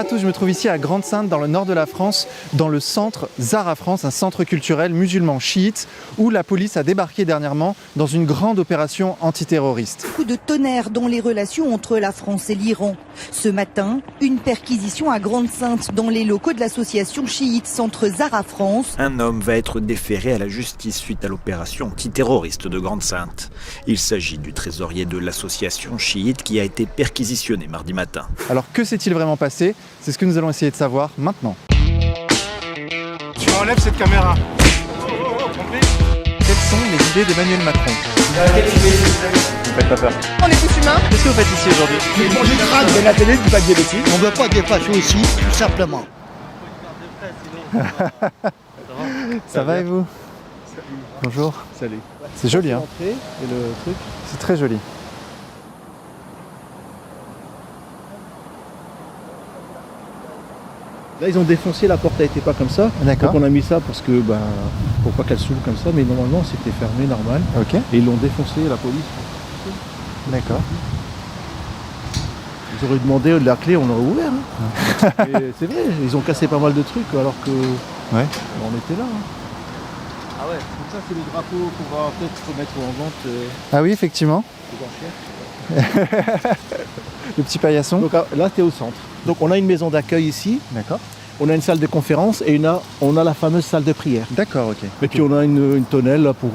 à tous, je me trouve ici à Grande-Synthe, dans le nord de la France, dans le centre Zahra France, un centre culturel musulman chiite, où la police a débarqué dernièrement dans une grande opération antiterroriste. Coup de tonnerre dans les relations entre la France et l'Iran. Ce matin, une perquisition à Grande-Synthe dans les locaux de l'association chiite Centre Zahra France. Un homme va être déféré à la justice suite à l'opération antiterroriste de Grande-Synthe. Il s'agit du trésorier de l'association chiite qui a été perquisitionné mardi matin. Alors que s'est-il vraiment passé? C'est ce que nous allons essayer de savoir maintenant. Tu enlèves cette caméra. Quelles sont les idées d'Emmanuel Macron? Ne faites pas peur. On est tous humains. Qu'est-ce que vous faites ici aujourd'hui? Manger de crâne de la télé du papier ici. On ne veut pas dépasser ici, tout simplement. Ça va et vous? Bonjour. Salut. C'est joli, hein? Et le truc. C'est très joli. Là, ils ont défoncé, la porte n'était pas comme ça. D'accord. Donc on a mis ça parce que, pour pas qu'elle s'ouvre comme ça, mais normalement c'était fermé, normal. Ok. Et ils l'ont défoncé, la police. D'accord. Ils auraient demandé la clé, on l'aurait ouvert. Hein. Et c'est vrai, ils ont cassé pas mal de trucs alors que Ouais. on était là. Hein. Ah ouais, donc ça c'est le drapeau qu'on va peut-être mettre en vente Ah oui, effectivement. aux enchères. Le petit paillasson. Donc là, tu es au centre. Donc on a une maison d'accueil ici, D'accord. on a une salle de conférence et on a la fameuse salle de prière. D'accord, ok. Et puis on a une tonnelle là, pour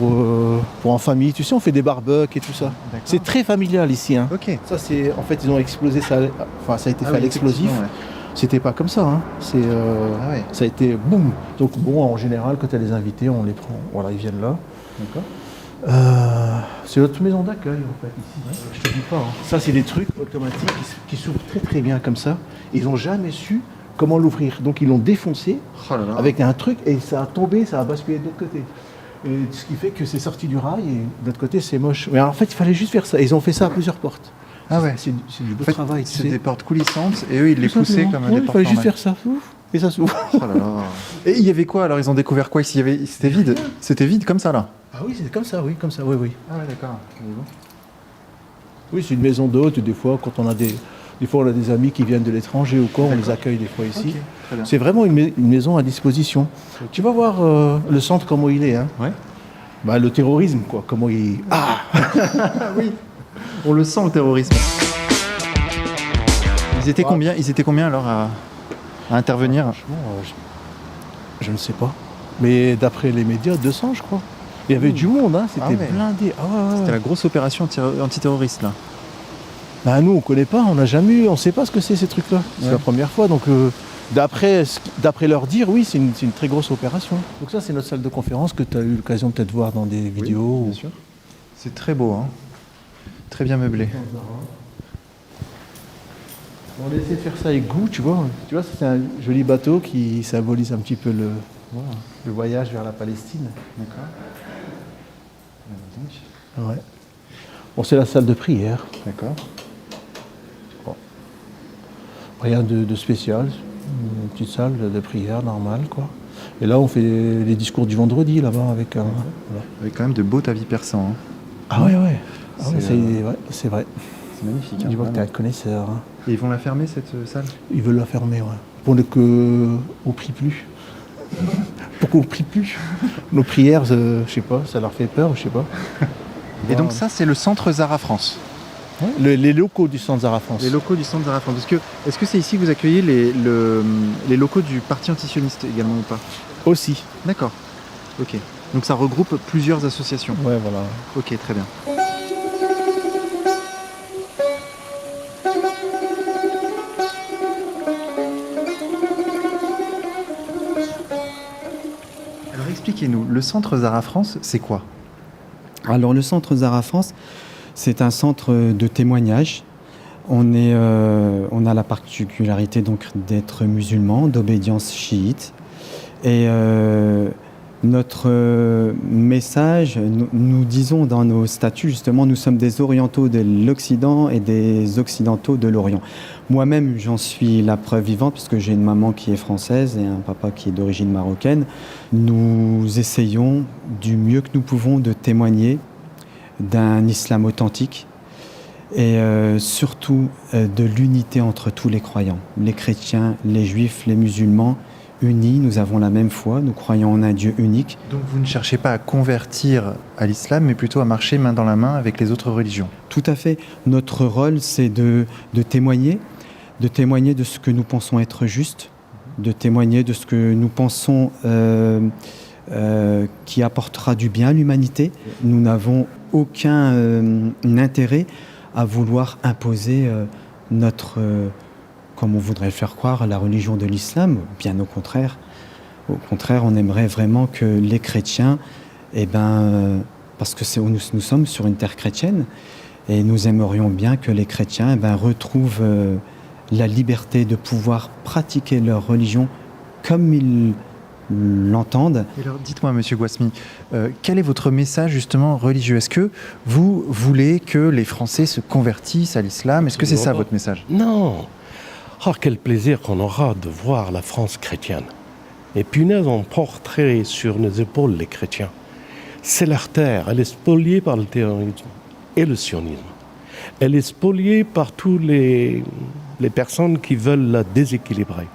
en famille. Tu sais, on fait des barbecues et tout ça. D'accord. C'est très familial ici. Hein. Ok. Ça, c'est en fait, ils ont explosé ça. Enfin, ça a été fait à l'explosif. effectivement, ouais. C'était pas comme ça. Hein. Ah ouais. Ça a été boum. Donc bon, en général, quand tu as des invités, on les prend. Voilà, ils viennent là. D'accord. C'est notre maison d'accueil en fait ici. Je te dis pas. Hein. Ça, c'est des trucs automatiques qui s'ouvrent très très bien comme ça. Ils n'ont jamais su comment l'ouvrir. Donc ils l'ont défoncé Oh là là. avec un truc et ça a tombé, ça a basculé de l'autre côté. Et ce qui fait que c'est sorti du rail et de l'autre côté c'est moche. Mais en fait il fallait juste faire ça. Ils ont fait ça à plusieurs portes. Ah ouais. C'est du beau En fait, travail. tu c'est sais. des portes coulissantes et eux ils les Tout poussaient simplement. comme Ouais, des il portes fallait juste normales. faire ça. Ouf, et ça s'ouvre. Oh là là. Et il y avait quoi alors? Ils ont découvert quoi ici? C'était vide. C'était vide comme ça là. Ah oui, c'est comme ça, oui, comme ça, oui, oui. Ah ouais, d'accord. Oui, c'est une maison d'hôtes. Des fois, quand on a des fois, on a des amis qui viennent de l'étranger ou quoi, on les accueille des fois ici. Ok, très bien. C'est vraiment une maison à disposition. Tu vas voir le centre comment il est. Hein. Ouais. Bah, le terrorisme, quoi. Comment il. Ah Oui. On le sent le terrorisme. Ils étaient combien alors à intervenir? Franchement, je ne sais pas. Mais d'après les médias, 200, je crois. Il y avait du monde, hein. C'était Ah ouais. blindé. Ah ouais, ouais. C'était la grosse opération antiterroriste là. Bah, nous, on connaît pas, on n'a jamais eu, on sait pas ce que c'est ces trucs-là. C'est Ouais. la première fois. Donc, d'après leur dire, oui, c'est une très grosse opération. Donc ça, c'est notre salle de conférence que tu as eu l'occasion peut-être de voir dans des vidéos. Bien sûr. C'est très beau, hein. Très bien meublé. On a essayé de faire ça avec goût, tu vois. Tu vois, c'est un joli bateau qui symbolise un petit peu le voyage vers la Palestine. D'accord. Ouais. Bon, c'est la salle de prière. D'accord. Rien de spécial. Une petite salle de prière normale, quoi. Et là, on fait les discours du vendredi, là-bas, avec un... Voilà. Avec quand même de beaux tavis persans. Hein. Ah ouais, ouais. Ah ouais, C'est, c'est vrai. C'est magnifique. Je vois que tu es un vraiment. connaisseur. Hein. Et ils vont la fermer cette salle? Ils veulent la fermer, ouais. Pour qu'on prie plus. Pour qu'on prie plus. Nos prières, je sais pas, ça leur fait peur, je sais pas. Et donc ça c'est le centre Zahra France. Ouais. Les locaux du centre Zahra France. Les locaux du centre Zahra France. Est-ce que c'est ici que vous accueillez les locaux du parti antisioniste également ou pas? Aussi. D'accord. Ok. Donc ça regroupe plusieurs associations. Ouais, voilà. Ok, très bien. Alors expliquez-nous, le centre Zahra France, c'est quoi? Alors le centre Zahra France, c'est un centre de témoignage. On a la particularité donc d'être musulman, d'obédience chiite. Et notre message, nous disons dans nos statuts justement, nous sommes des orientaux de l'Occident et des occidentaux de l'Orient. Moi-même, j'en suis la preuve vivante puisque j'ai une maman qui est française et un papa qui est d'origine marocaine. Nous essayons du mieux que nous pouvons de témoigner d'un islam authentique et surtout de l'unité entre tous les croyants, les chrétiens, les juifs, les musulmans, unis, nous avons la même foi, nous croyons en un Dieu unique. Donc vous ne cherchez pas à convertir à l'islam, mais plutôt à marcher main dans la main avec les autres religions. Tout à fait. Notre rôle, c'est de témoigner de ce que nous pensons être juste, de témoigner de ce que nous pensons qui apportera du bien à l'humanité. Nous n'avons aucun intérêt à vouloir imposer notre, comme on voudrait le faire croire, la religion de l'islam. Bien au contraire. Au contraire, on aimerait vraiment que les chrétiens, parce que nous sommes sur une terre chrétienne, et nous aimerions bien que les chrétiens retrouvent la liberté de pouvoir pratiquer leur religion comme ils l'entendent. Et alors dites-moi, Monsieur Guasmi, quel est votre message justement religieux? Est-ce que vous voulez que les Français se convertissent à l'islam? Est-ce que c'est ça votre message? Non. Ah, quel plaisir qu'on aura de voir la France chrétienne. Et punaise, on porterait sur nos épaules les chrétiens. C'est leur terre, elle est spoliée par le terrorisme et le sionisme. Elle est spoliée par tous les personnes qui veulent la déséquilibrer.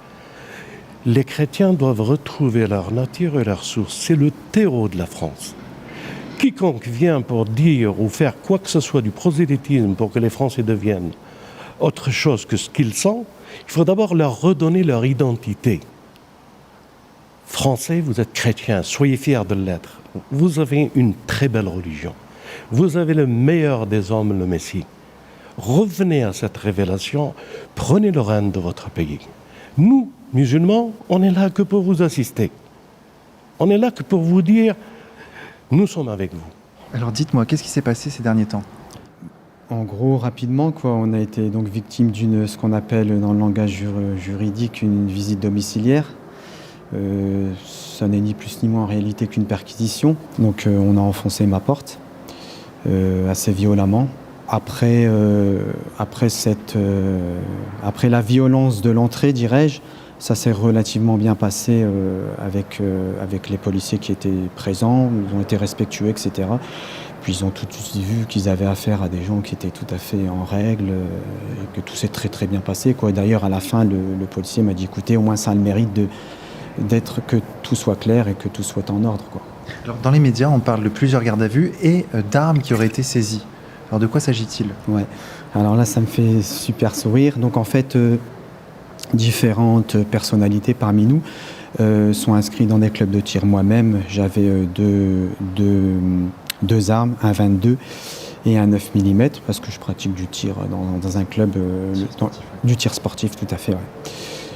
Les chrétiens doivent retrouver leur nature et leur source. C'est le terreau de la France. Quiconque vient pour dire ou faire quoi que ce soit du prosélytisme pour que les Français deviennent autre chose que ce qu'ils sont, il faut d'abord leur redonner leur identité. Français, vous êtes chrétiens, soyez fiers de l'être. Vous avez une très belle religion. Vous avez le meilleur des hommes, le Messie. Revenez à cette révélation, prenez le règne de votre pays. Nous, musulmans, on n'est là que pour vous assister. On est là que pour vous dire, nous sommes avec vous. Alors dites-moi, qu'est-ce qui s'est passé ces derniers temps? En gros, rapidement, on a été donc victime d'une, ce qu'on appelle dans le langage juridique, une visite domiciliaire. Ça n'est ni plus ni moins en réalité qu'une perquisition. Donc on a enfoncé ma porte assez violemment. Après la violence de l'entrée, dirais-je, ça s'est relativement bien passé avec les policiers qui étaient présents. Ils ont été respectueux, etc. Puis ils ont tout de suite vu qu'ils avaient affaire à des gens qui étaient tout à fait en règle, et que tout s'est très très bien passé, quoi. D'ailleurs, à la fin, le policier m'a dit, écoutez, au moins ça a le mérite d'être que tout soit clair et que tout soit en ordre, quoi. Alors, dans les médias, on parle de plusieurs gardes à vue et d'armes qui auraient été saisies. Alors de quoi s'agit-il? Ouais. Alors là, ça me fait super sourire. Donc en fait, différentes personnalités parmi nous sont inscrites dans des clubs de tir. Moi-même, j'avais deux armes, un 22 et un 9 mm, parce que je pratique du tir dans un club, du tir sportif, tout à fait. Ouais.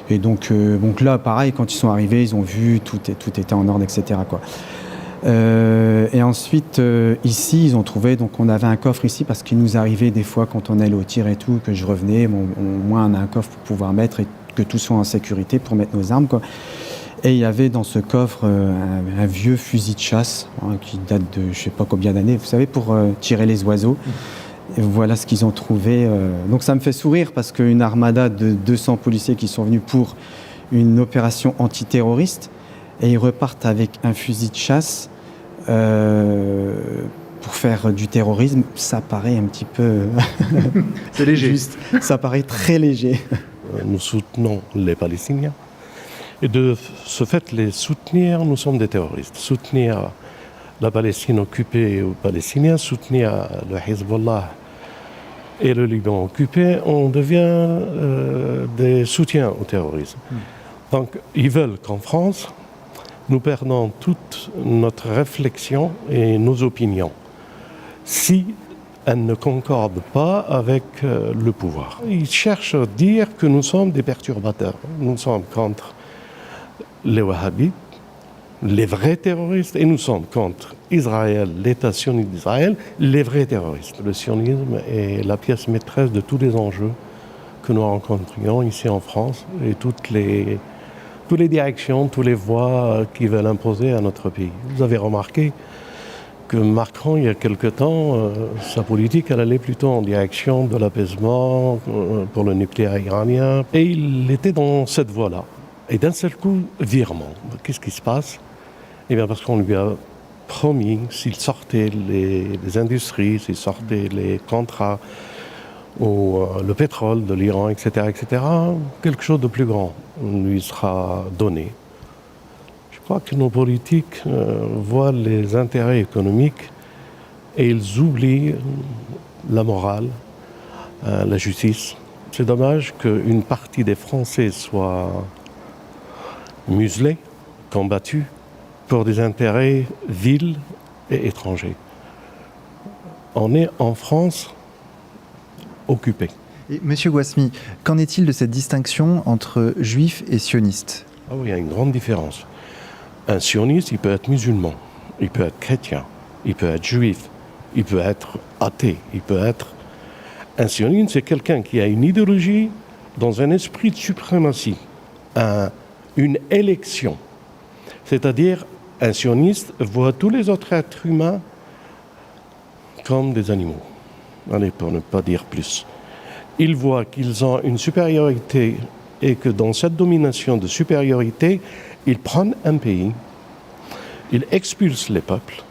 Et donc là, pareil, quand ils sont arrivés, ils ont vu, tout était en ordre, etc., quoi. Et ensuite, ici, ils ont trouvé, donc on avait un coffre ici, parce qu'il nous arrivait des fois, quand on allait au tir et tout, que je revenais, au moins on a un coffre pour pouvoir mettre, et que tout soit en sécurité pour mettre nos armes, quoi. Et il y avait dans ce coffre un vieux fusil de chasse, qui date de je ne sais pas combien d'années, vous savez, pour tirer les oiseaux. Et voilà ce qu'ils ont trouvé. Donc ça me fait sourire, parce qu'une armada de 200 policiers qui sont venus pour une opération antiterroriste, et ils repartent avec un fusil de chasse pour faire du terrorisme, ça paraît un petit peu... C'est léger. Juste, ça paraît très léger. Nous soutenons les Palestiniens. Et de ce fait, les soutenir, nous sommes des terroristes. Soutenir la Palestine occupée aux Palestiniens, soutenir le Hezbollah et le Liban occupé, on devient des soutiens au terrorisme. Donc, ils veulent qu'en France, nous perdons toute notre réflexion et nos opinions, si elles ne concordent pas avec le pouvoir. Ils cherchent à dire que nous sommes des perturbateurs. Nous sommes contre les wahhabites, les vrais terroristes, et nous sommes contre Israël, l'État sioniste d'Israël, les vrais terroristes. Le sionisme est la pièce maîtresse de tous les enjeux que nous rencontrions ici en France, et toutes les directions, toutes les voies qui veulent imposer à notre pays. Vous avez remarqué que Macron, il y a quelque temps, sa politique, elle allait plutôt en direction de l'apaisement pour le nucléaire iranien, et il était dans cette voie-là. Et d'un seul coup, virement. Qu'est-ce qui se passe? Eh bien, parce qu'on lui a promis, s'il sortait les industries, s'il sortait les contrats, ou le pétrole de l'Iran, etc., quelque chose de plus grand lui sera donné. Je crois que nos politiques voient les intérêts économiques et ils oublient la morale, la justice. C'est dommage qu'une partie des Français soit muselée, combattue, pour des intérêts vils et étrangers. On est en France occupé. Et Monsieur Guasmi, qu'en est-il de cette distinction entre juifs et sionistes? Ah oui, il y a une grande différence. Un sioniste, il peut être musulman, il peut être chrétien, il peut être juif, il peut être athée, il peut être... Un sioniste, c'est quelqu'un qui a une idéologie dans un esprit de suprématie, une élection. C'est-à-dire, un sioniste voit tous les autres êtres humains comme des animaux. Allez, pour ne pas dire plus. Ils voient qu'ils ont une supériorité et que dans cette domination de supériorité, ils prennent un pays, ils expulsent les peuples,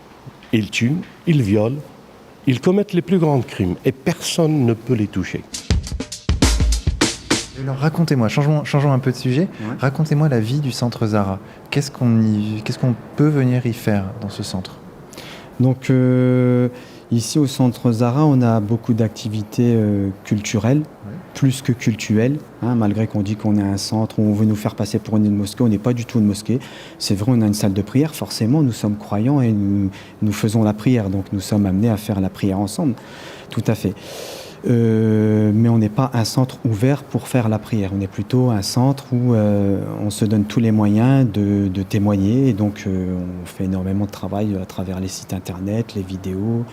ils tuent, ils violent, ils commettent les plus grands crimes et personne ne peut les toucher. Alors racontez-moi, changeons un peu de sujet, Ouais. Racontez-moi la vie du centre Zara. Qu'est-ce qu'on peut venir y faire dans ce centre? Donc ici au centre Zara, on a beaucoup d'activités culturelles, plus que cultuelles, hein, malgré qu'on dit qu'on est un centre où on veut nous faire passer pour une mosquée, on n'est pas du tout une mosquée. C'est vrai, on a une salle de prière, forcément, nous sommes croyants et nous faisons la prière, donc nous sommes amenés à faire la prière ensemble, tout à fait. Mais on n'est pas un centre ouvert pour faire la prière. On est plutôt un centre où on se donne tous les moyens de témoigner. Et donc, on fait énormément de travail à travers les sites internet, les vidéos,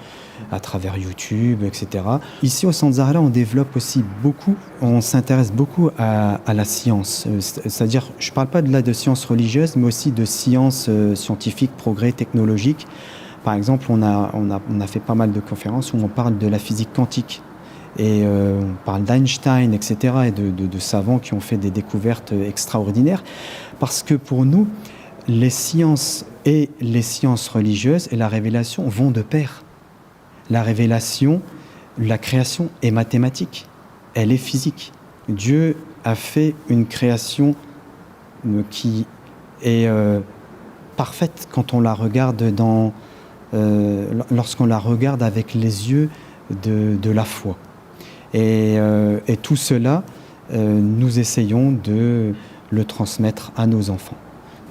à travers YouTube, etc. Ici, au centre Zara, on développe aussi beaucoup, on s'intéresse beaucoup à la science. C'est-à-dire, je ne parle pas de sciences religieuses, mais aussi de sciences scientifiques, progrès technologiques. Par exemple, on a fait pas mal de conférences où on parle de la physique quantique. Et on parle d'Einstein, etc., et de savants qui ont fait des découvertes extraordinaires. Parce que pour nous, les sciences et les sciences religieuses et la révélation vont de pair. La révélation, la création est mathématique, elle est physique. Dieu a fait une création qui est parfaite quand on la regarde lorsqu'on la regarde avec les yeux de la foi. Et tout cela, nous essayons de le transmettre à nos enfants.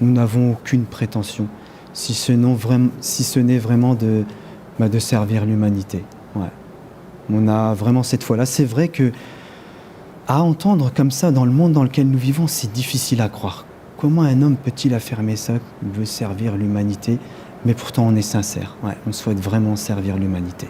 Nous n'avons aucune prétention, si ce n'est vraiment de servir l'humanité. Ouais. On a vraiment cette foi-là. C'est vrai que à entendre comme ça dans le monde dans lequel nous vivons, c'est difficile à croire. Comment un homme peut-il affirmer ça, qu'il veut servir l'humanité? Mais pourtant on est sincère. Ouais, on souhaite vraiment servir l'humanité.